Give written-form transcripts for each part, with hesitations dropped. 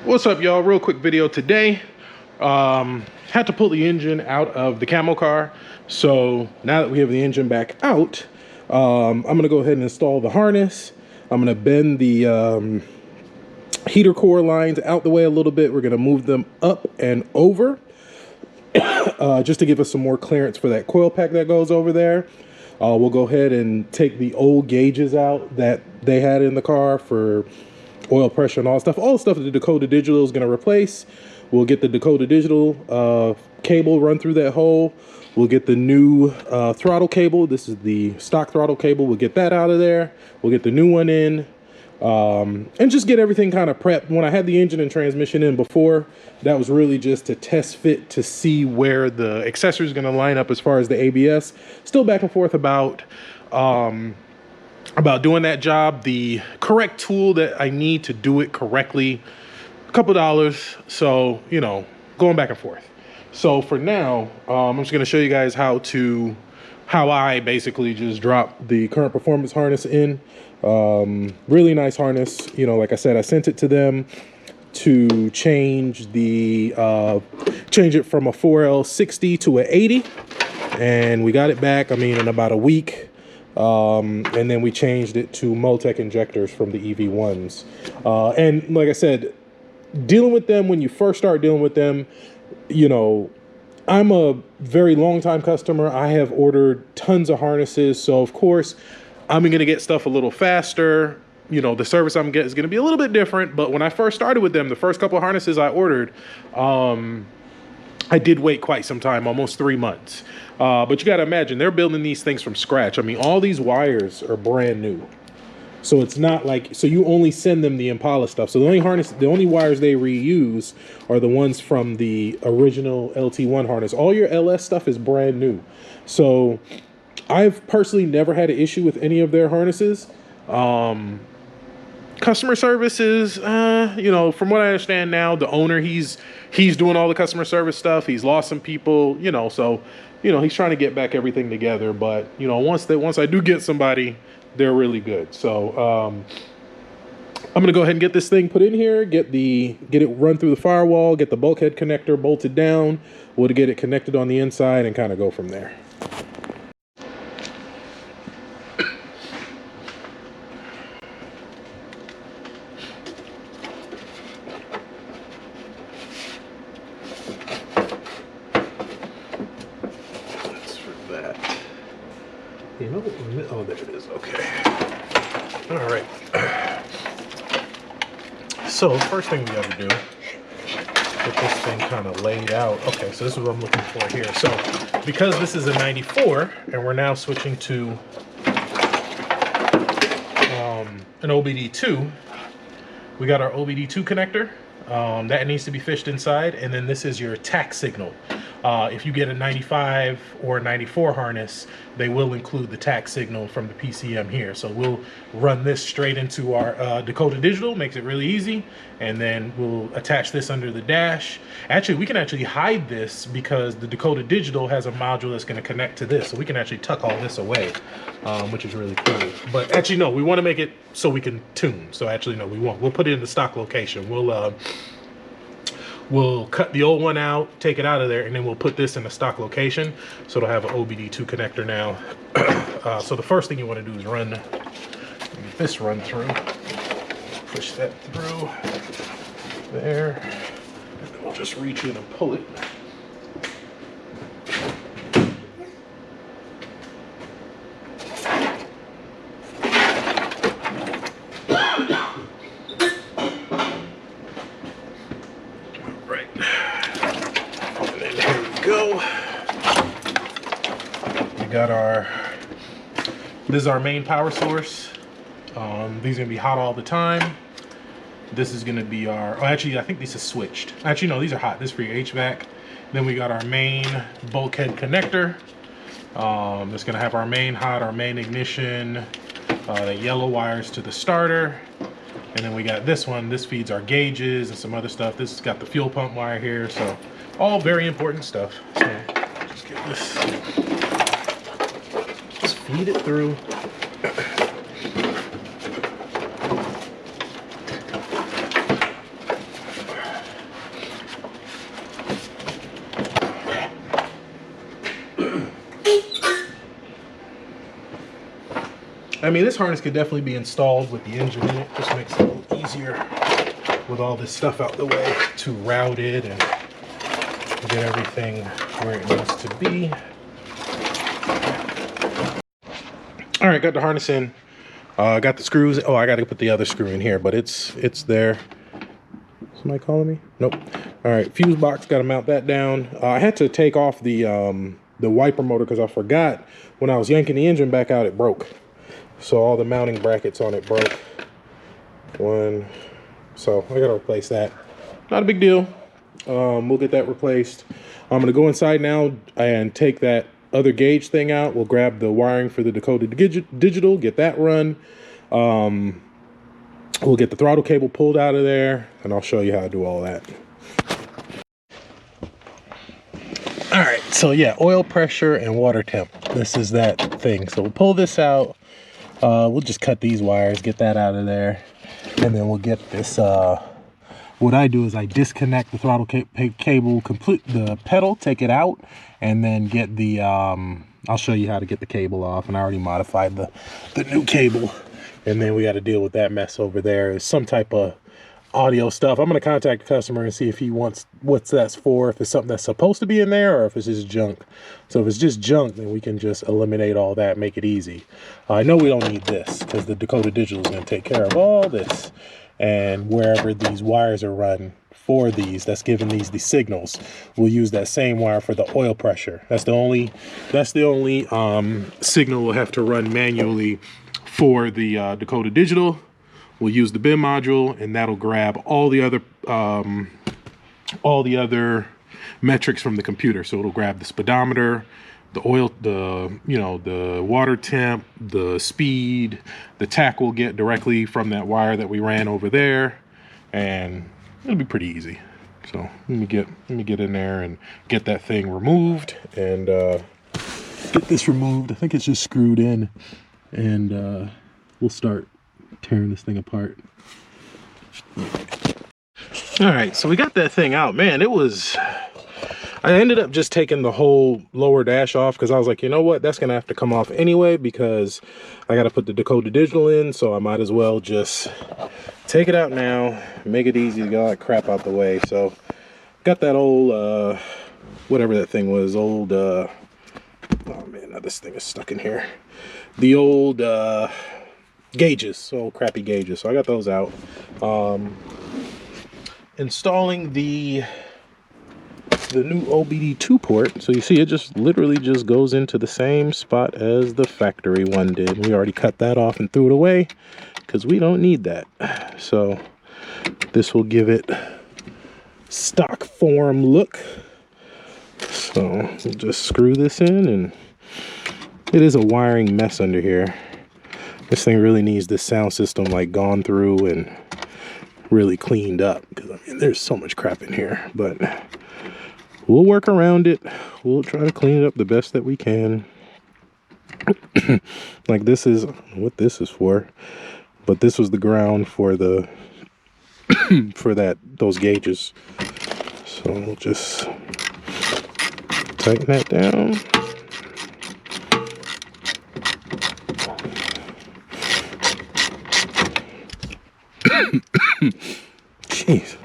What's up, y'all? Real quick video today. Had to pull the engine out of the Camo car. So now that we have the engine back out, I'm gonna go ahead and install the harness. I'm gonna bend the heater core lines out the way a little bit. We're gonna move them up and over just to give us some more clearance for that coil pack that goes over there. We'll go ahead and take the old gauges out that they had in the car for oil pressure and all the stuff that the Dakota Digital is going to replace. We'll get the Dakota Digital cable run through that hole. We'll get the new throttle cable. This is the stock throttle cable. We'll get that out of there. We'll get the new one in, and just get everything kind of prepped. When I had the engine and transmission in before, that was really just to test fit to see where the accessory is going to line up as far as the ABS. Still back and forth about doing that job. The correct tool that I need to do it correctly, a couple dollars. So, you know, going back and forth. So for now, I'm just going to show you guys how I basically just drop the current performance harness in. Really nice harness. You know, like I said, I sent it to them to change the change it from a 4L60 to an 80, and we got it back, I mean, in about a week. And then we changed it to Multec injectors from the EV1s. And like I said, dealing with them, when you first start dealing with them, you know, I'm a very long time customer. I have ordered tons of harnesses. So of course I'm going to get stuff a little faster. You know, the service I'm getting is going to be a little bit different. But when I first started with them, the first couple of harnesses I ordered, I did wait quite some time, almost 3 months. But you got to imagine, they're building these things from scratch. I mean, all these wires are brand new. So it's not like, so you only send them the Impala stuff. So the only wires they reuse are the ones from the original LT1 harness. All your LS stuff is brand new. So I've personally never had an issue with any of their harnesses. Customer services, you know, from what I understand now, the owner, he's doing all the customer service stuff. He's lost some people, you know, so, you know, he's trying to get back everything together. But, you know, once I do get somebody, they're really good. So I'm gonna go ahead and get this thing put in here, get it run through the firewall, get the bulkhead connector bolted down. We'll get it connected on the inside and kind of go from there. You know, oh, there it is. Okay. All right. So first thing we got to do, get this thing kind of laid out. Okay, so this is what I'm looking for here. So because this is a 94 and we're now switching to an OBD2, we got our OBD2 connector that needs to be fished inside, and then this is your tack signal. If you get a 95 or a 94 harness, they will include the tack signal from the PCM here. So we'll run this straight into our Dakota Digital, makes it really easy. And then we'll attach this under the dash. Actually, we can actually hide this because the Dakota Digital has a module that's going to connect to this. So we can actually tuck all this away, which is really cool. But actually, no, we want to make it so we can tune. So actually, no, we won't. We'll put it in the stock location. We'll cut the old one out, take it out of there, and then we'll put this in the stock location. So it'll have an OBD2 connector now. So the first thing you want to do is get this run through. Push that through there. And then we'll just reach in and pull it. This is our main power source. These are gonna be hot all the time. This is gonna be our, oh, actually, I think these are switched. Actually, no, these are hot. This is for your HVAC. Then we got our main bulkhead connector. That's gonna have our main hot, our main ignition, the yellow wires to the starter. And then we got this one. This feeds our gauges and some other stuff. This has got the fuel pump wire here. So all very important stuff. So just get this, just feed it through. I mean, this harness could definitely be installed with the engine in it. Just makes it a little easier with all this stuff out the way to route it and get everything where it needs to be. All right, got the harness in. Got the screws. Oh, I got to put the other screw in here, but it's there. Somebody calling me? Nope. All right, fuse box. Got to mount that down. I had to take off the wiper motor because I forgot when I was yanking the engine back out, it broke. So all the mounting brackets on it broke. So I got to replace that. Not a big deal. We'll get that replaced. I'm going to go inside now and take that other gauge thing out. We'll grab the wiring for the Dakota Digital, get that run. We'll get the throttle cable pulled out of there, and I'll show you how to do all that. All right, so yeah, oil pressure and water temp. This is that thing. So we'll pull this out. We'll just cut these wires, get that out of there, and then we'll get this. What I do is I disconnect the throttle cable, complete the pedal, take it out, and then get the, I'll show you how to get the cable off, and I already modified the new cable. And then we got to deal with that mess over there. It's some type of audio stuff. I'm going to contact the customer and see if he wants what's that's for, if it's something that's supposed to be in there or if it's just junk. So if it's just junk, then we can just eliminate all that, make it easy. I know we don't need this because the Dakota Digital is going to take care of all this. And wherever these wires are run for these, that's giving these the signals, we'll use that same wire for the oil pressure. That's the only signal we'll have to run manually for the Dakota Digital. We'll use the bin module, and that'll grab all the other metrics from the computer. So it'll grab the speedometer, the oil, the water temp, the speed, the tach we'll get directly from that wire that we ran over there, and it'll be pretty easy. So let me get in there and get that thing removed and get this removed. I think it's just screwed in, and we'll start tearing this thing apart. All right, so we got that thing out. Man, I ended up just taking the whole lower dash off because I was like, you know what, that's gonna have to come off anyway because I gotta put the Dakota Digital in, so I might as well just take it out now, make it easy to get all that crap out the way. So got that old whatever that thing was, old oh man, now this thing is stuck in here, the old gauges, old crappy gauges. So I got those out. Installing the new OBD2 port. So you see it just literally just goes into the same spot as the factory one did. We already cut that off and threw it away because we don't need that. So this will give it stock form look. So we'll just screw this in, and it is a wiring mess under here. This thing really needs this sound system like gone through and really cleaned up because I mean there's so much crap in here, but we'll work around it. We'll try to clean it up the best that we can. Like this is what this is for, but this was the ground for the for those gauges. So we'll just tighten that down. Jeez.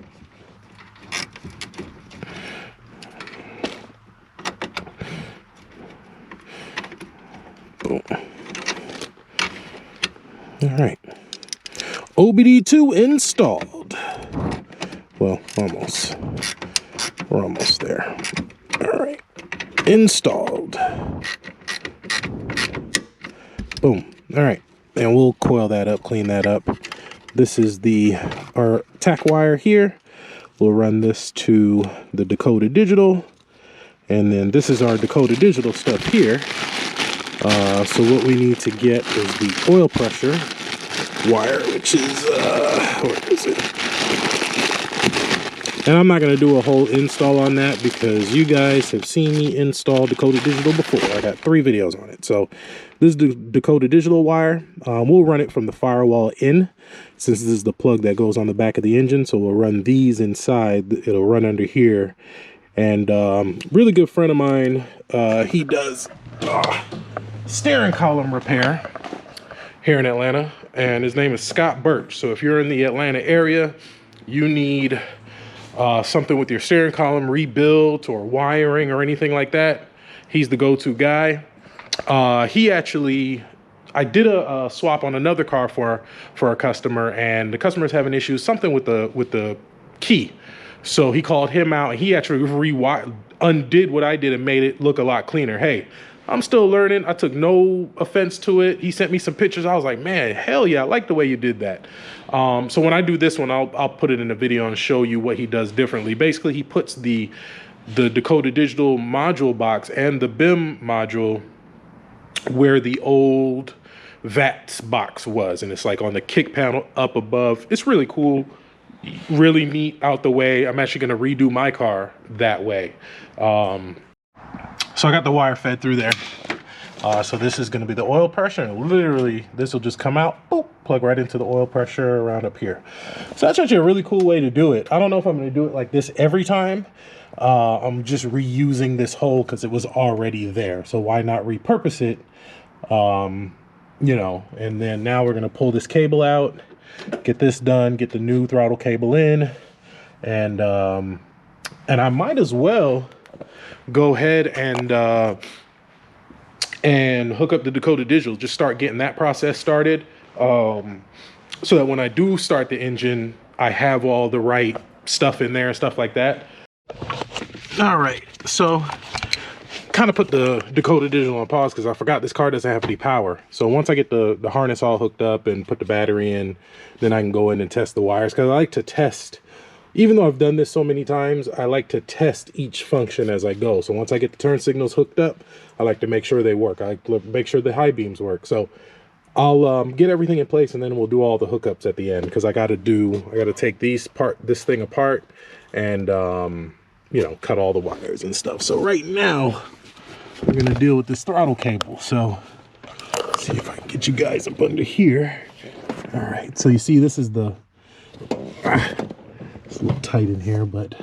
Boom. All right. OBD2 installed. Well, almost. We're almost there. All right. Installed. Boom. All right. And we'll coil that up, clean that up. This is our tach wire here. We'll run this to the Dakota Digital. And then this is our Dakota Digital stuff here. So what we need to get is the oil pressure wire, which is, where is it? And I'm not going to do a whole install on that because you guys have seen me install Dakota Digital before. I got 3 videos on it. So this is the Dakota Digital wire. We'll run it from the firewall in, since this is the plug that goes on the back of the engine. So we'll run these inside. It'll run under here. And really good friend of mine, he does steering column repair. here in Atlanta, and his name is Scott Birch. So if you're in the Atlanta area, you need something with your steering column rebuilt or wiring or anything like that, he's the go-to guy. I did a swap on another car for a customer, and the customer's having issues, something with the key. So he called him out, and he actually undid what I did and made it look a lot cleaner. Hey, I'm still learning. I took no offense to it. He sent me some pictures. I was like, man, hell yeah, I like the way you did that. So when I do this one, I'll put it in a video and show you what he does differently. Basically, he puts the Dakota Digital module box and the BIM module where the old VATS box was, and it's like on the kick panel up above. It's really cool, really neat out the way. I'm actually going to redo my car that way. So I got the wire fed through there. So this is going to be the oil pressure, and literally this will just come out, boop, plug right into the oil pressure around up here. So that's actually a really cool way to do it. I don't know if I'm going to do it like this every time. I'm just reusing this hole because it was already there. So why not repurpose it? You know, and then now we're going to pull this cable out, get this done, get the new throttle cable in, and I might as well go ahead and hook up the Dakota Digital, just start getting that process started, so that when I do start the engine, I have all the right stuff in there and stuff like that. All right, so kind of put the Dakota Digital on pause because I forgot this car doesn't have any power. So once I get the harness all hooked up and put the battery in, then I can go in and test the wires, because I like to test, even though I've done this so many times, I like to test each function as I go. So once I get the turn signals hooked up, I like to make sure they work. I like to make sure the high beams work. So I'll get everything in place, and then we'll do all the hookups at the end, because I got to take this thing apart and you know, cut all the wires and stuff. So right now we're gonna deal with this throttle cable. So let's see if I can get you guys up under here. All right, so you see this is the it's a little tight in here, but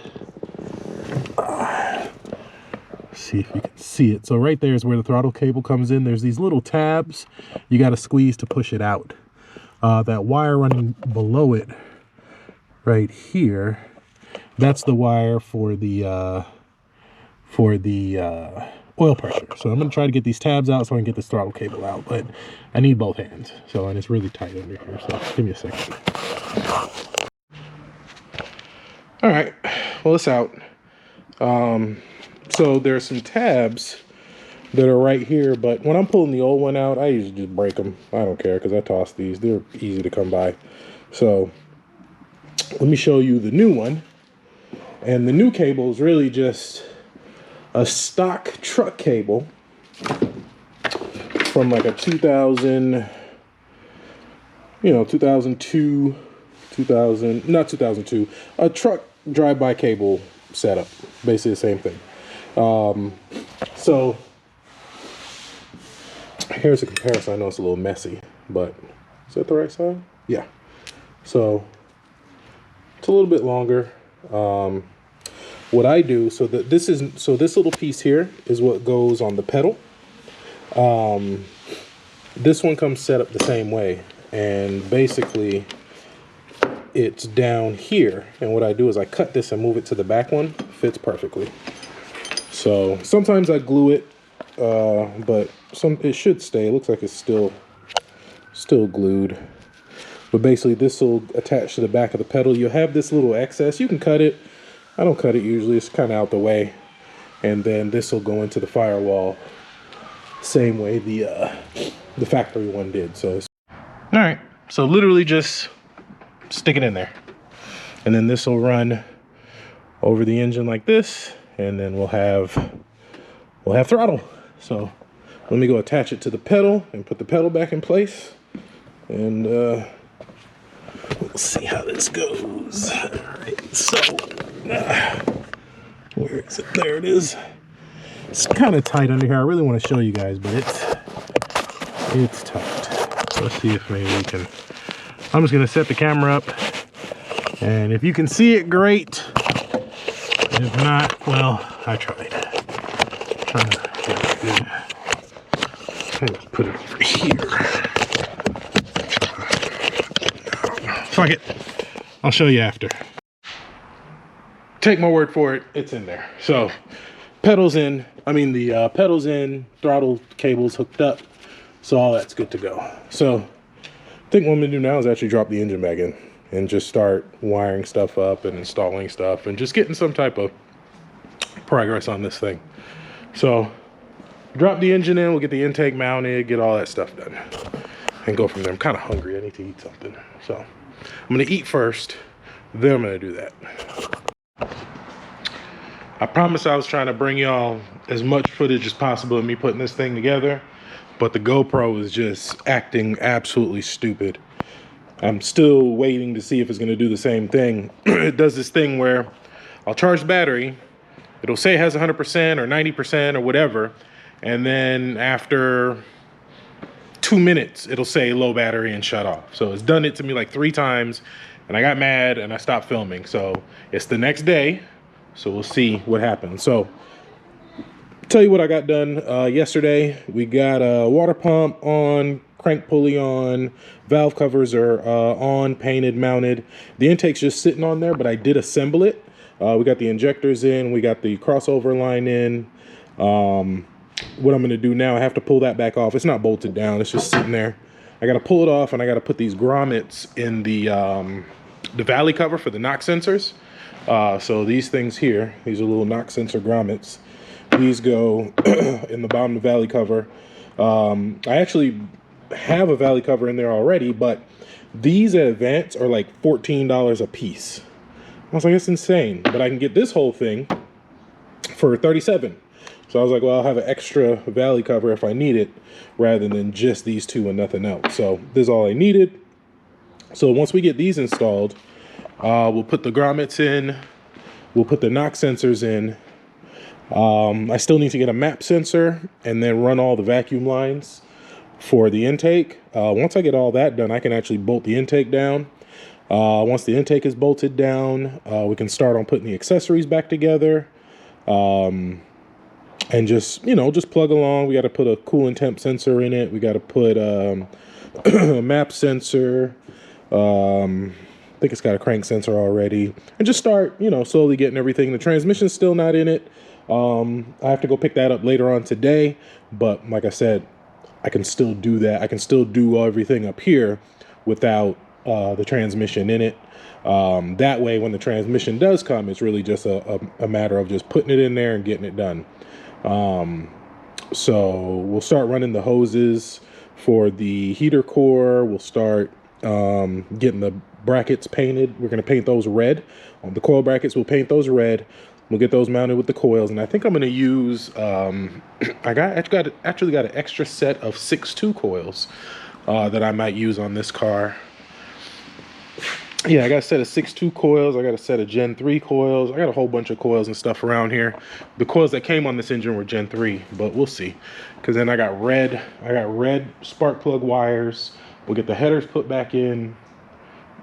see if you can see it. So right there is where the throttle cable comes in. There's these little tabs you got to squeeze to push it out. That wire running below it right here, that's the wire for the oil pressure. So I'm going to try to get these tabs out so I can get this throttle cable out, but I need both hands. So, and it's really tight under here, so give me a second. All right, well, it's out. So there's some tabs that are right here, but when I'm pulling the old one out, I usually just break them. I don't care, because I toss these. They're easy to come by. So let me show you the new one. And the new cable is really just a stock truck cable from like a 2002, a truck drive-by cable setup, basically the same thing. So here's a comparison. I know it's a little messy, but is that the right side? Yeah. So it's a little bit longer. What I do, so this little piece here is what goes on the pedal. This one comes set up the same way, and basically it's down here, and what I do is I cut this and move it to the back one. Fits perfectly. So sometimes I glue it, but it should stay. It looks like it's still glued. But basically this will attach to the back of the pedal. You'll have this little excess. You can cut it. I don't cut it usually. It's kind of out the way. And then this will go into the firewall, same way the factory one did. So all right. So literally just stick it in there, and then this will run over the engine like this, and then we'll have throttle. So let me go attach it to the pedal and put the pedal back in place, and we'll see how this goes. All right, so where is it? There it is. It's kind of tight under here. I really want to show you guys, but it's tight. So let's see if maybe we can. I'm just gonna set the camera up, and if you can see it, great. If not, well, I tried. Trying to get it good. Let's put it over here. fuck it. I'll show you after. Take my word for it, it's in there. So pedals in, pedals in, throttle cables hooked up. So all that's good to go. So I think what I'm gonna do now is actually drop the engine back in and just start wiring stuff up and installing stuff and just getting some type of progress on this thing. So drop the engine in, we'll get the intake mounted, get all that stuff done and go from there. I'm kind of hungry, I need to eat something. So I'm gonna eat first, then I'm gonna do that. I promise I was trying to bring y'all as much footage as possible of me putting this thing together, but the GoPro is just acting absolutely stupid. I'm still waiting to see if it's gonna do the same thing. It does this thing where I'll charge the battery, it'll say it has 100% or 90% or whatever, and then after 2 minutes, it'll say low battery and shut off. So it's done it to me like 3 times, and I got mad and I stopped filming. So it's the next day, so we'll see what happens. So tell you what I got done yesterday. We got a water pump on, crank pulley on, valve covers are on, painted, mounted. The intake's just sitting on there, but I did assemble it. We got the injectors in, we got the crossover line in. What I'm gonna do now, I have to pull that back off. It's not bolted down, it's just sitting there. I gotta pull it off and I gotta put these grommets in the valley cover for the knock sensors. So these things here, these are little knock sensor grommets. These go in the bottom of the valley cover. I actually have a valley cover in there already, but these at Advance are like $14 a piece. I was like, it's insane, but I can get this whole thing for $37. So I was like, well, I'll have an extra valley cover if I need it, rather than just these two and nothing else. So this is all I needed. So once we get these installed, we'll put the grommets in, we'll put the knock sensors in. I still need to get a map sensor and then run all the vacuum lines for the intake. Once I get all that done, I can actually bolt the intake down. Once the intake is bolted down, we can start on putting the accessories back together. And just, you know, just plug along. We got to put a coolant temp sensor in it. We got to put a map sensor. I think it's got a crank sensor already. And just start, you know, slowly getting everything. The transmission's still not in it. I have to go pick that up later on today. But like I said, I can still do that. I can still do everything up here without the transmission in it. That way, when the transmission does come, it's really just a matter of just putting it in there and getting it done. So we'll start running the hoses for the heater core. We'll start getting the brackets painted. We're going to paint those red. On the coil brackets, we'll paint those red. We'll get those mounted with the coils. And I think I'm going to use, I actually got an extra set of 6.2 coils that I might use on this car. Yeah, I got a set of 6.2 coils. I got a set of Gen 3 coils. I got a whole bunch of coils and stuff around here. The coils that came on this engine were Gen 3, but we'll see. Because then I got red spark plug wires. We'll get the headers put back in.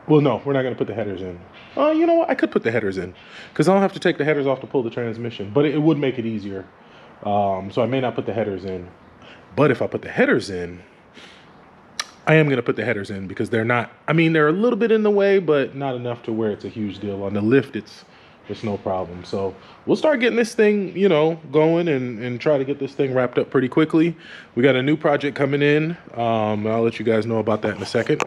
Well, no, we're not going to put the headers in. Oh, you know what? I could put the headers in. Because I don't have to take the headers off to pull the transmission. But it would make it easier. So I may not put the headers in. But if I put the headers in, I am going to put the headers in because they're not, I mean, they're a little bit in the way, but not enough to where it's a huge deal. On the lift, it's no problem. So we'll start getting this thing, you know, going and try to get this thing wrapped up pretty quickly. We got a new project coming in. I'll let you guys know about that in a second.